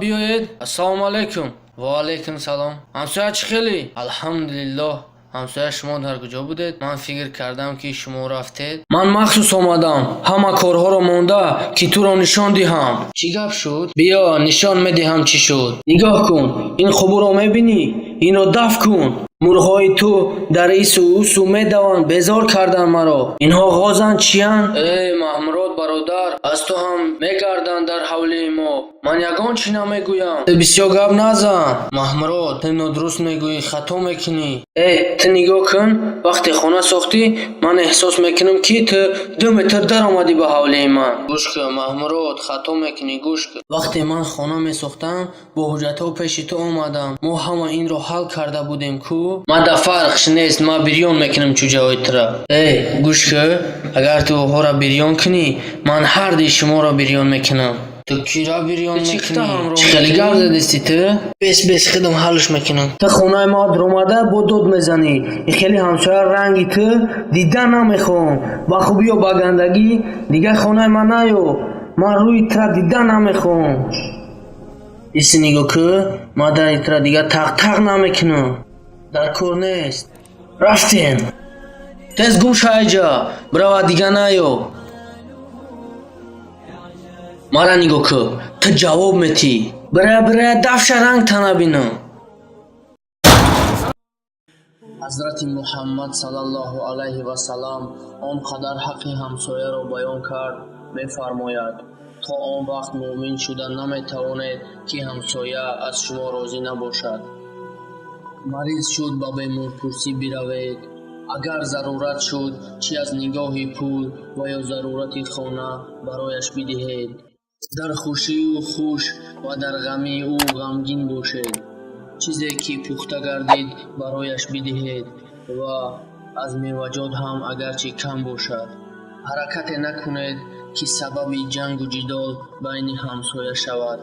بیاید. السلام علیکم. و علیکم سلام. همسایه چه خیلی؟ الحمدلله. همسایه شما در کجا بودید؟ من فکر کردم که شما رفتید. من مخصوص آمدم همه کارها را مونده که تو را نشان دهم. چی گپ شد؟ بیا نشان میدهم چی شد. نگاه کن، این خبر را میبینی؟ این را دفع کن. مرغهای تو در ایسو اوسو میدوند، بیزار کردن مرا. اینها غازند چیان؟ ای محمود برادر، از تو هم میگردند در حوله ما. من یگان چی نمیگویم. بسیار گپ نزن محمود، تو نادرست میگویی، خطا میکنی. ای تو نگاه کن، وقتی خانه ساختی من احساس میکنم که تو 2 متر در آمدی به حوله من. گوش کن محمود، خطا میکنی. گوش کن، وقتی من خانه میساختم با حجتا پیش تو آمدم. ما همه این رو حل کرده بودیم کو. من در فرقش نیست، من بریان میکنم چو جای ترا. ای گوش کن، اگر تو ها را بریان کنی من هر دی شما را بریان میکنم. تو کی را بریان میکنی؟ چه خیلی گرد زدستی تو؟ بس خودم حلش میکنم. تو خونه ما در اومده با دود میزنی. این خیلی همسایه رنگی تو دیدن نمیخوام. با خوبی و با گندگی دیگه خونه من نیو. من روی ترا دیدن نمیخوام. ایسی نگاه که من در ترا دیگه تق نمیکنم. در کور نیست. رفتین. تیز گم شو اینجا. برو دیگه نیو. مرا نگاه که تو جواب میتی. برای دفش رنگ تنه بینم. حضرت محمد صلی الله علیه و سلام آنقدر حق همسایه را بیان کرد می‌فرماید تا آن وقت مؤمن شدن نمی‌توانید که همسایه از شما راضی نباشد. مریض شد به بیمارپرسی بروید. اگر ضرورت شد چی از نگاه پول و یا ضرورت خانه برایش بدهید. در خوشی او خوش و در غمی او غمگین باشید. چیزی که پخته گردید برایش بدهید و از میوجات هم اگرچه کم باشد. حرکت نکنید که سبب جنگ و جدال بین همسایه شود.